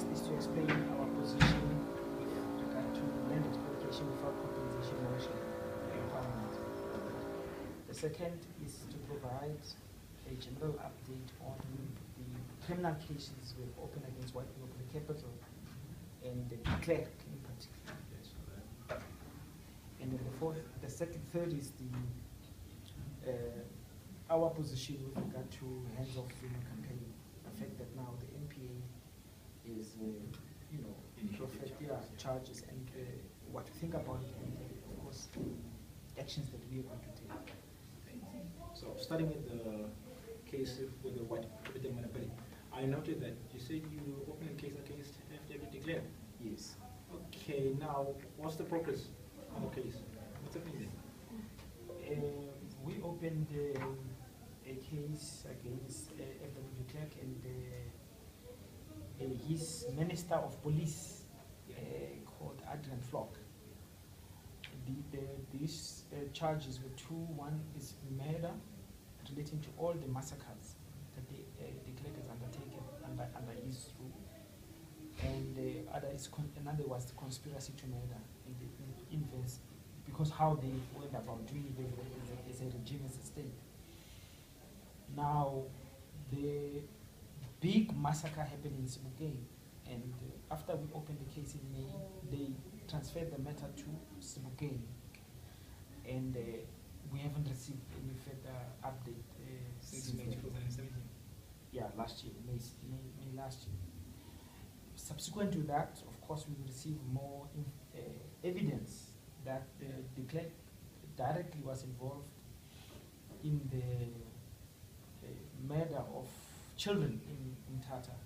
first is to explain our position with regard to land expropriation without compensation motion in Parliament. The second is to provide a general update on the criminal cases we've opened against white people capital and the clerk in particular. And then third is our position with regard to hands off Zuma campaign. The fact that now the NPA is, charges and what to think about it, and of course actions that we are going to take. So starting with the case with the white capital monopoly, I noted that you said you opened a case against FW de Klerk. Yes. Okay, now what's the progress on the case? What's happening there? We opened a case against FW de Klerk and his Minister of Police called Adrian Flock. These charges were two. One is murder relating to all the massacres that the Klerk has undertaken under his rule. And another was the conspiracy to murder in the inverse, because how they went about doing it as a regime, as a state. Now, the big massacre happened in Siphesihle, and after we opened the case in May, they transferred the matter to Siphesihle, and we haven't received any further update since May 2017. Yeah, last year, May last year. Subsequent to that, of course, we received more evidence that the Klerk directly was involved in the murder of children in Tata.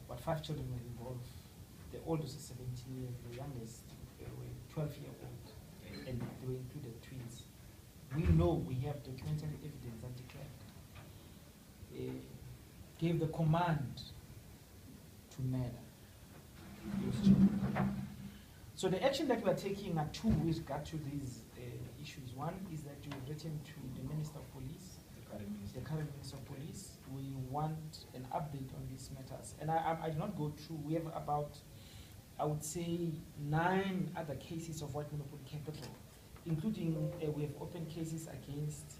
About 5 children were involved. The oldest is 17 years, the youngest were 12-year-old, and they were included twins. We know we have documentary evidence that the Klerk gave the command to murder those children. So the action that we are taking are two with regard to these issues. One is that we've written to the Minister of Police, the current Minister of Police. We want an update on these matters. And I did not go through. We have about, I would say, 9 other cases of white monopoly capital, including we have opened cases against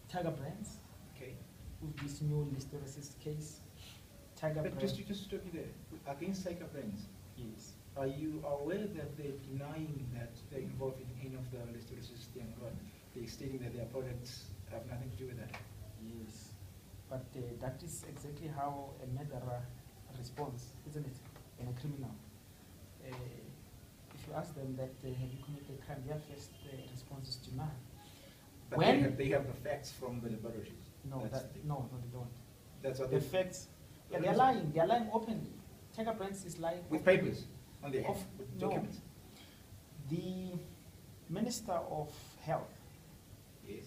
Tiger Brands. Okay. With this new listerosis case. But just to stop you there, against Tiger Brands, yes. Are you aware that they're denying that they're involved in any of the listerosis thing? They're stating that their products have nothing to do with that? Yes. But that is exactly how a murderer responds, isn't it, in a criminal? If you ask them that have you committed a crime, their first response is deny. But when they have the facts from the laboratories. No, no, they don't. That's what the facts. Yeah, they're lying. They're lying openly. Tiger Brands is lying with openly. papers on their head, with documents. No. The Minister of Health, yes,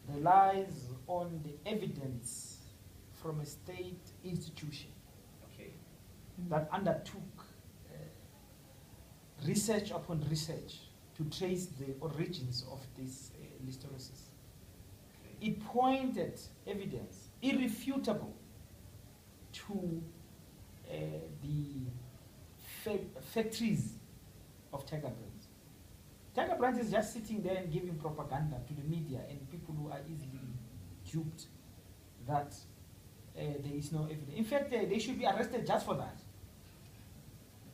relies on the evidence from a state institution, okay, that undertook research upon research to trace the origins of this listerosis. Okay. It pointed evidence, irrefutable, to the factories of Tiger Brands. Tiger Brands is just sitting there and giving propaganda to the media and people who are easily duped that there is no evidence. In fact, they should be arrested just for that,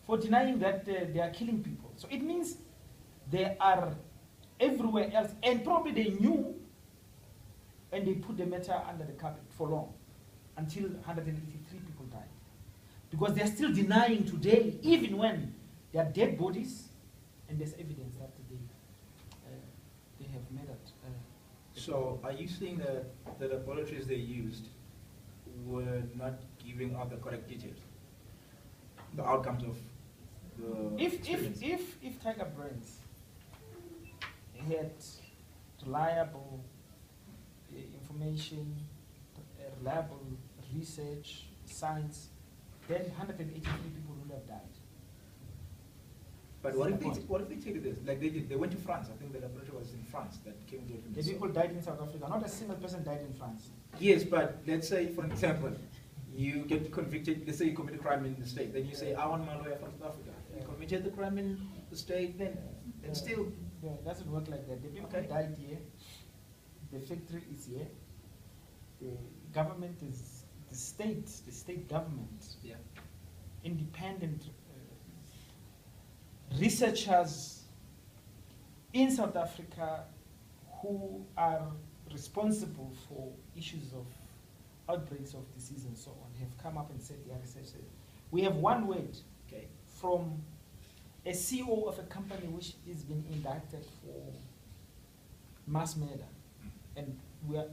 for denying that they are killing people. So it means they are everywhere else, and probably they knew, and they put the matter under the carpet for long, until 183 people died. Because they're still denying today, even when there are dead bodies, and there's evidence that they have murdered. So are you saying that the laboratories they used were not giving out the correct details? The outcomes of the if Tiger Brands had reliable information, reliable research, science, then 183 people would have died. But what if they tell you this? Like they did, they went to France. I think the laboratory was in France that came to the people died in South Africa. Not a single person died in France. Yes, but let's say, for example, You get convicted, let's say you commit a crime in the state, then you say, I want my lawyer from South Africa. You committed the crime in the state, then it's still... Yeah, it doesn't work like that. The people died here, the factory is here, the government is, the state government, independent researchers in South Africa who are responsible for issues of outbreaks of disease and so on have come up and said their research. We have one word from a CEO of a company which has been indicted for mass murder, and we are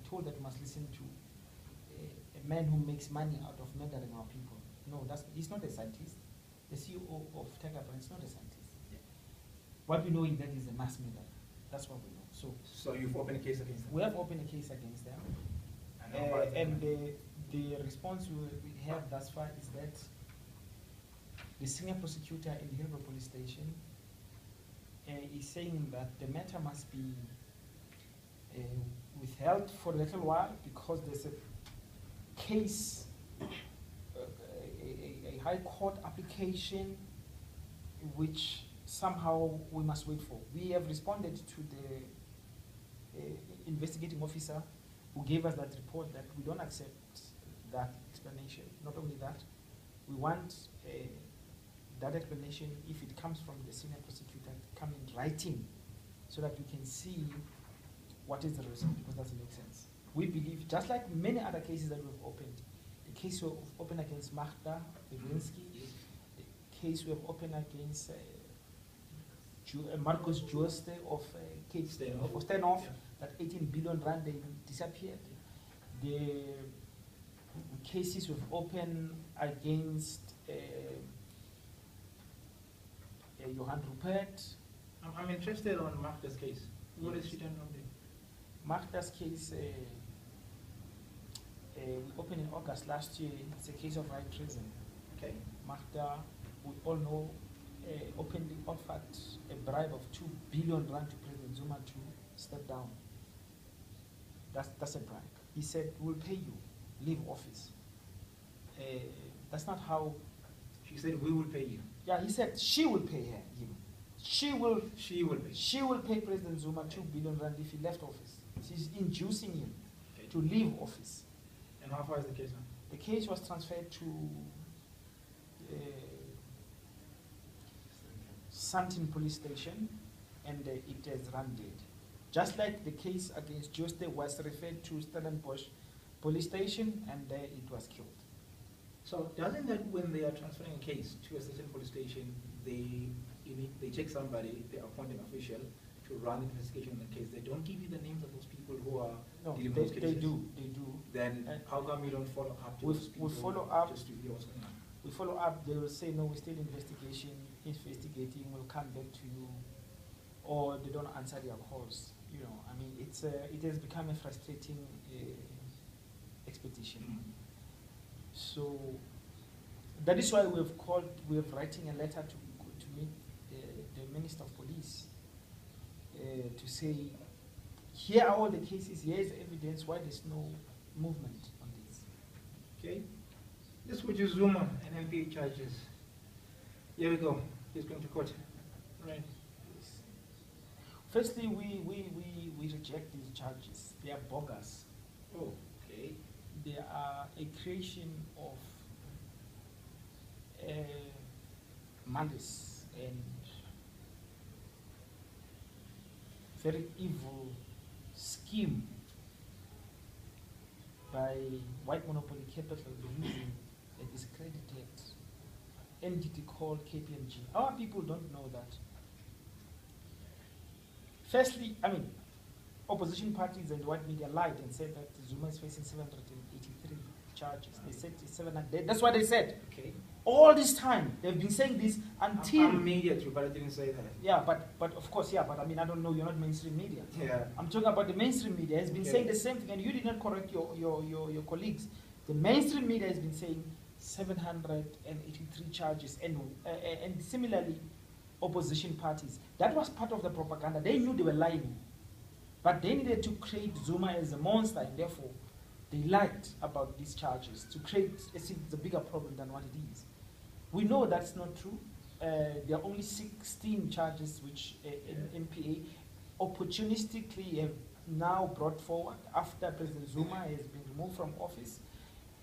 told that we must listen to a man who makes money out of murdering our people. No, he's not a scientist. The CEO of Tiger Brand is not a scientist. What we know is that he's a mass murderer. That's what we know. So you've opened a case against them? We have opened a case against them. And the response we have thus far is that the senior prosecutor in the Hillbrow police station is saying that the matter must be withheld for a little while because there's a case, a high court application which somehow we must wait for. We have responded to the investigating officer who gave us that report that we don't accept that explanation. Not only that, we want that explanation, if it comes from the senior prosecutor, to come in writing so that we can see what is the reason, because that doesn't make sense. We believe, just like many other cases that we've opened, the case we've opened against Magda Bedwinski, the case we have opened against Marcus Jooste of Cape Steenhof, that 18 billion rand they disappeared. The cases we've opened against Johan Rupert. I'm interested on Magda's case. What is she done wrong there? Magda's case, we opened in August last year. It's a case of high treason. Okay. Magda, we all know, openly offered a bribe of 2 billion rand to President Zuma to step down. That's a bribe. He said, we'll pay you, leave office. That's not how... She said, we will pay you. Yeah, he said she will pay him. She will pay President Zuma 2 billion rand if he left office. She's inducing him to leave office. And how far is the case now? The case was transferred to Sandton police station, and it has run dead. Just like the case against Jooste was referred to Stellenbosch police station, and there it was killed. So doesn't that, when they are transferring a case to a certain police station, they check somebody, they appoint an official to run the investigation on the case. They don't give you the names of those people who are dealing with those cases. They do. Then how come you don't follow up to those people? We follow up. Just to hear what's going on. We follow up. They will say, no, we're still investigating. We'll come back to you, or they don't answer their calls. You know, I mean, it has become a frustrating expedition. So that is why we're writing a letter to meet the Minister of Police to say, here are all the cases, here is evidence why there's no movement on this. Okay. Let's go to Zuma and NPA charges. Here we go. He's going to court. Right. Yes. Firstly, we reject these charges. They are bogus. Oh, okay. They are a creation of malice and very evil scheme by white monopoly capital using a discredited entity called KPMG. Our people don't know that. Firstly, I mean, opposition parties and white media lied and said that Zuma is facing 783 charges. They said it's 700. That's what they said. Okay. All this time, they've been saying this until... I'm media too, but I didn't say that. Yeah, but of course, yeah, but I mean, I don't know, you're not mainstream media. Yeah. I'm talking about the mainstream media. Has been saying the same thing, and you did not correct your colleagues. The mainstream media has been saying 783 charges, and similarly, opposition parties. That was part of the propaganda. They knew they were lying, but they needed to create Zuma as a monster, and therefore, they lied about these charges to create as if it's a bigger problem than what it is. We know that's not true. There are only 16 charges which NPA opportunistically have now brought forward after President Zuma has been removed from office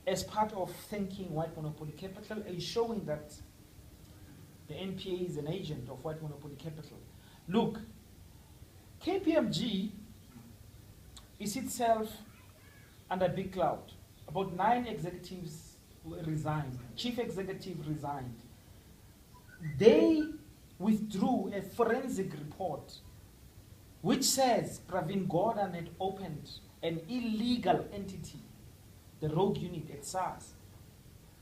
as part of thanking white monopoly capital and showing that the NPA is an agent of white monopoly capital. Look, KPMG is itself under big cloud. About 9 executives resigned. Chief executive resigned. They withdrew a forensic report which says Pravin Gordhan had opened an illegal entity, the rogue unit at SARS.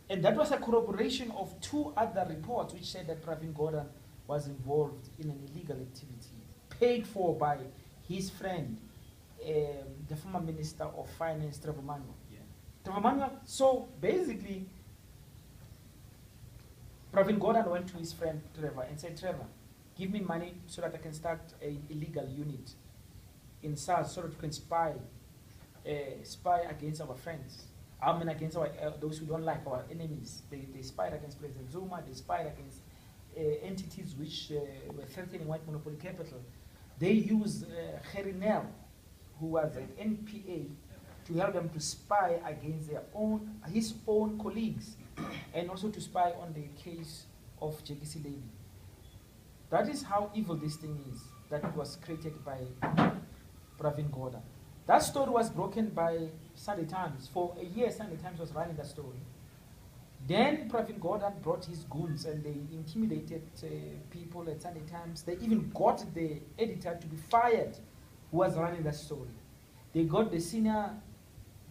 And that was a corroboration of 2 other reports which said that Pravin Gordhan was involved in an illegal activity, paid for by his friend, the former Minister of Finance, Trevor Manuel. Yeah. Trevor Manuel, so basically, Pravin Gordhan went to his friend Trevor and said, Trevor, give me money so that I can start an illegal unit in SARS so that we can spy against our friends. I mean against our, those who don't like our enemies. They spied against President Zuma, they spied against entities which were threatening white monopoly capital. They used Gerrie Nel, who was an NPA, to help them to spy against his own colleagues, and also to spy on the case of Jekisi Lady. That is how evil this thing is, that it was created by Pravin Gordhan. That story was broken by Sunday Times. For a year, Sunday Times was running that story. Then Pravin Gordhan brought his goons and they intimidated people at Sunday Times. They even got the editor to be fired who was running that story. They got the senior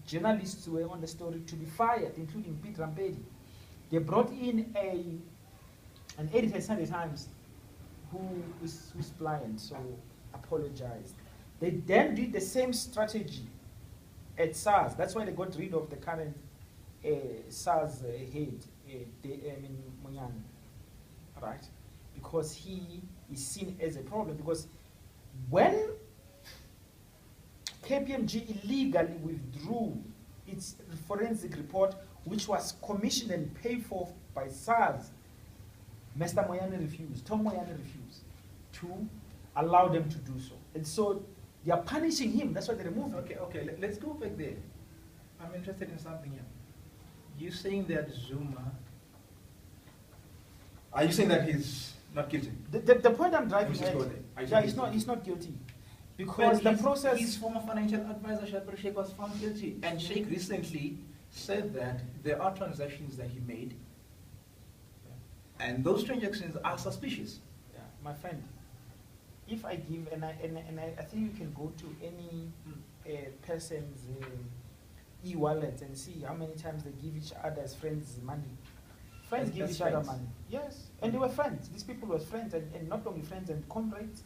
journalists who were on the story to be fired, including Pete Rampedi. They brought in an editor at Sunday Times who's blind, so apologized. They then did the same strategy at SARS. That's why they got rid of the current SARS head, Munyani, right? Because he is seen as a problem. Because when KPMG illegally withdrew its forensic report, which was commissioned and paid for by SARS, Mr. Moyane refused, Tom Moyane refused to allow them to do so. And so they are punishing him. That's why they removed him. Okay. Let's go back there. I'm interested in something here. You're saying that Zuma. Are you saying that he's not guilty? The point I'm driving at, he's not guilty. Because the process. His former financial advisor, Shadrach Sheikh, was found guilty. And Sheikh recently said that there are transactions that he made, and those transactions are suspicious. Yeah, my friend. If I give, and I think you can go to any person's e-wallet and see how many times they give each other as friends money. Friends give each other money. Yes, and they were friends. These people were friends, and not only friends, and comrades.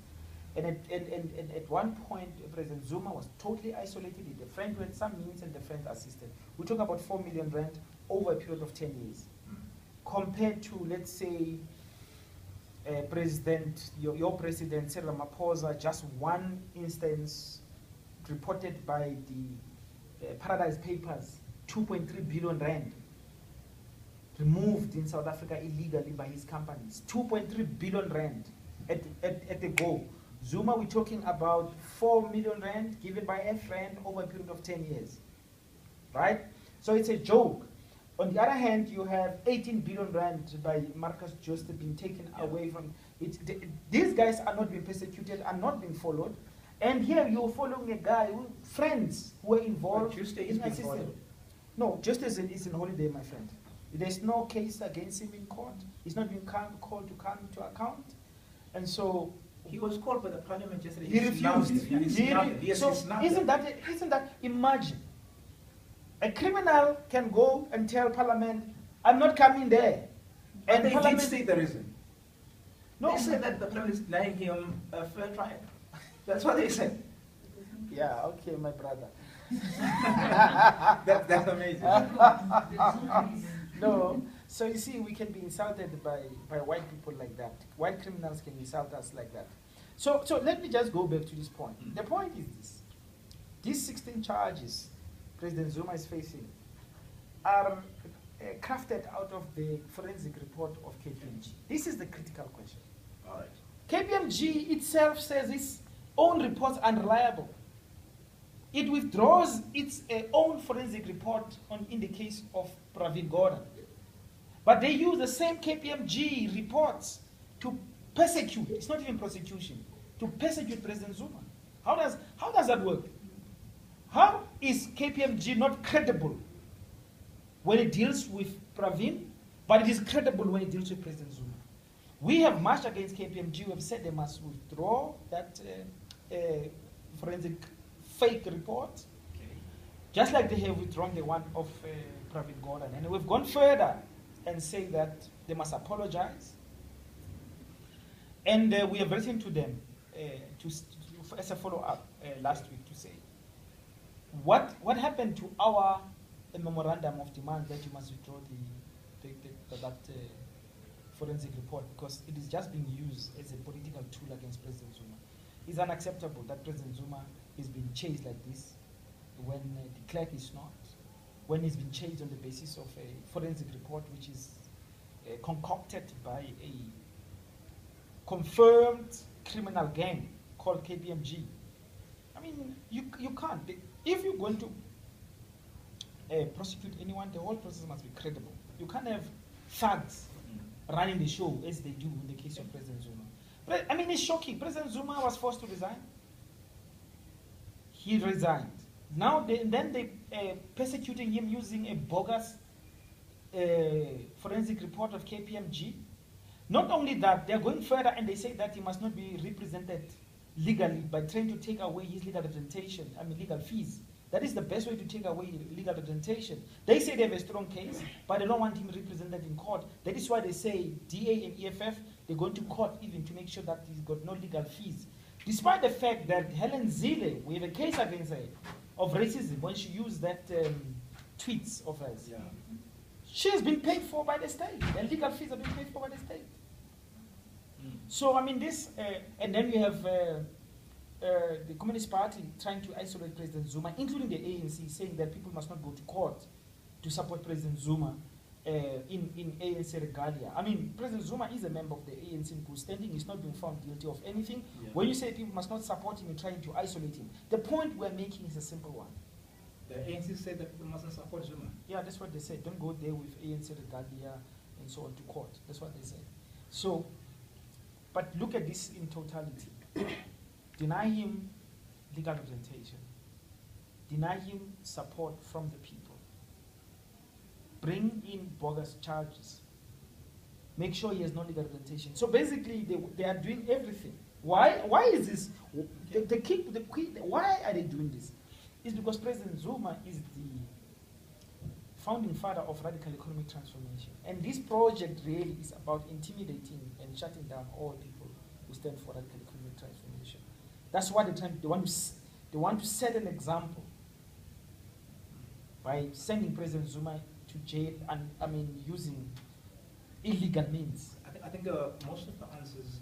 And at one point, President Zuma was totally isolated. The friend went some means, and the friend assisted. We talk about 4 million rand over a period of 10 years, compared to, let's say, your president, Cyril Ramaphosa, just one instance reported by the Paradise Papers, 2.3 billion rand removed in South Africa illegally by his companies. 2.3 billion rand at the go. Zuma, we're talking about 4 million rand given by a friend over a period of 10 years. Right? So it's a joke. On the other hand, you have 18 billion rand by Marcus Jooste being taken away from it. These guys are not being persecuted, are not being followed. And here you're following a guy, friends who are involved in a system. No, Jooste is in holiday, my friend. There's no case against him in court. He's not been called to come to account. And so he was called by the parliament yesterday. He refused. So isn't that imagine? A criminal can go and tell Parliament, I'm not coming there. And they did say the reason. No. They said that the Parliament is denying him a fair trial. That's what they said. Yeah, okay, my brother. That's amazing. No, so you see, we can be insulted by white people like that. White criminals can insult us like that. So let me just go back to this point. The point is this. These 16 charges President Zuma is facing are crafted out of the forensic report of KPMG? This is the critical question. All right. KPMG itself says its own reports are unreliable. It withdraws its own forensic report in the case of Pravin Gordhan. But they use the same KPMG reports to persecute, it's not even prosecution, to persecute President Zuma. How does that work? How is KPMG not credible when it deals with Pravin, but it is credible when it deals with President Zuma? We have marched against KPMG. We have said they must withdraw that forensic fake report, just like they have withdrawn the one of Pravin Gordhan. And we've gone further and say that they must apologize. And we have written to them as a follow-up last week to say, what happened to our memorandum of demand that you must withdraw that forensic report, because it is just being used as a political tool against President Zuma. It's unacceptable that President Zuma is being chased like this when the clerk is not, when he's been chased on the basis of a forensic report which is concocted by a confirmed criminal gang called KPMG. I mean, you can't. If you're going to prosecute anyone, the whole process must be credible. You can't have thugs running the show as they do in the case of President Zuma. I mean, it's shocking. President Zuma was forced to resign. He resigned. Now, then they persecuting him using a bogus forensic report of KPMG. Not only that, they're going further and they say that he must not be represented legally by trying to take away his legal representation, legal fees. That is the best way to take away legal representation. They say they have a strong case, but they don't want him represented in court. That is why they say DA and EFF, they're going to court even to make sure that he's got no legal fees. Despite the fact that Helen Zille, we have a case against her of racism when she used that tweets of hers. Yeah. She has been paid for by the state. The legal fees have been paid for by the state. So, I mean, this, and then we have the Communist Party trying to isolate President Zuma, including the ANC, saying that people must not go to court to support President Zuma in ANC regalia. I mean, President Zuma is a member of the ANC in good standing. He's not been found guilty of anything. Yeah. When you say people must not support him, you're trying to isolate him. The point we're making is a simple one. The ANC said that people mustn't support Zuma. Yeah, that's what they said. Don't go there with ANC regalia and so on to court. That's what they said. So, but look at this in totality. Deny him legal representation. Deny him support from the people. Bring in bogus charges. Make sure he has no legal representation. So basically, they are doing everything. Why is this? Why are they doing this? It's because President Zuma is the founding father of radical economic transformation. And this project really is about intimidating and shutting down all people who stand for radical economic transformation. That's why they want to set an example by sending President Zuma to jail and using illegal means. I think most of the answers,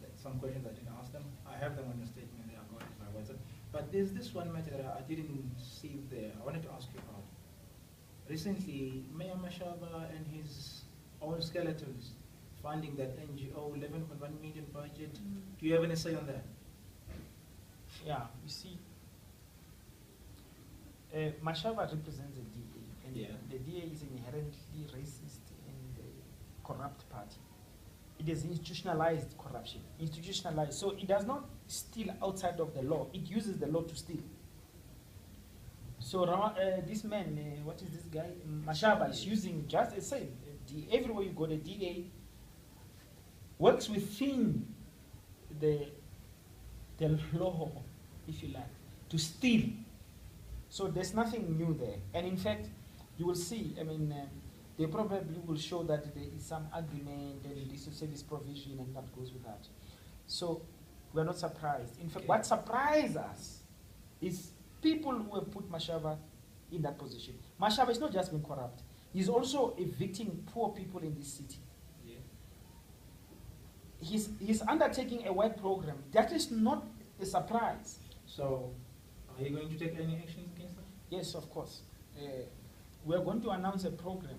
like some questions I didn't ask them, I have them on your statement. They are going to my WhatsApp. But there's this one matter that I didn't see there. I wanted to ask you about. Recently, Mayor Mashaba and his own skeletons funding that NGO 11.1 million budget. Do you have any say on that? Yeah, you see, Mashaba represents the DA, and the DA is inherently racist and corrupt party. It is institutionalized corruption, institutionalized. So it does not steal outside of the law. It uses the law to steal. So this man, what is this guy? Mashaba is using just the same. Everywhere you go, the DA works within the law, if you like, to steal. So there's nothing new there. And in fact, you will see, they probably will show that there is some agreement and this is service provision and that goes with that. So we're not surprised. In fact, what surprised us is people who have put Mashaba in that position. Mashaba is not just being corrupt. He's also evicting poor people in this city. Yeah. He's undertaking a wide program. That is not a surprise. So, are you going to take any actions against him? Yes, of course. We are going to announce a program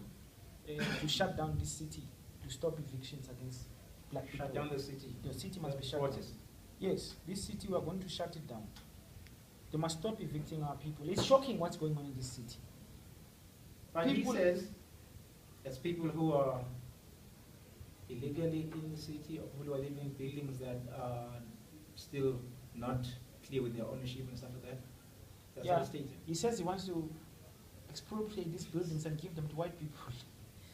to shut down this city, to stop evictions against black people. Shut down the city. The city must be shut down. Yes, this city, we are going to shut it down. They must stop evicting our people. It's shocking what's going on in this city. But people, he says, as people who are illegally in the city, or people who are living in buildings that are still not clear with their ownership and stuff like that, that's what he stated. He says he wants to expropriate these buildings and give them to white people.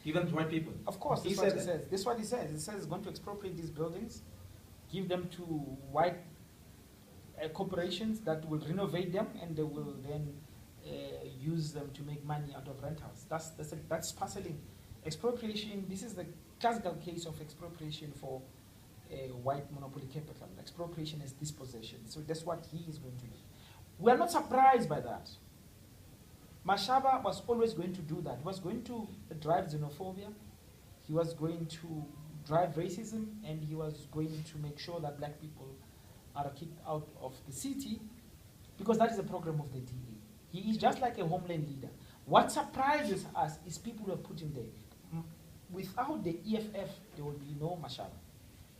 Give them to white people? Of course, that's what he says. That's what he says. He says he's going to expropriate these buildings, give them to white corporations that will renovate them, and they will then use them to make money out of rentals. That's parceling. Expropriation, this is the classical case of expropriation for white monopoly capital. Expropriation is dispossession. So that's what he is going to do. We are not surprised by that. Mashaba was always going to do that. He was going to drive xenophobia. He was going to drive racism, and he was going to make sure that black people are kicked out of the city, because that is a program of the DA. He is just like a homeland leader. What surprises us is people who are put in there. Without the EFF, there will be no Mashaba.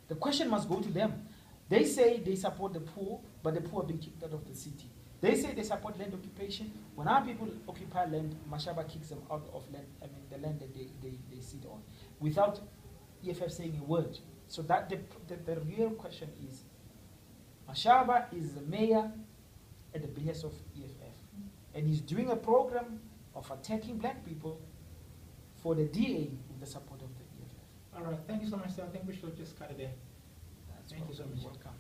The question must go to them. They say they support the poor, but the poor are being kicked out of the city. They say they support land occupation. When our people occupy land, Mashaba kicks them out of land, the land that they sit on, without EFF saying a word. So that the real question is, Mashaba is the mayor at the behest of EFF. And he's doing a program of attacking black people for the DA with the support of the EFF. All right, thank you so much, sir. I think we should just cut it there. Thank you so much. Welcome.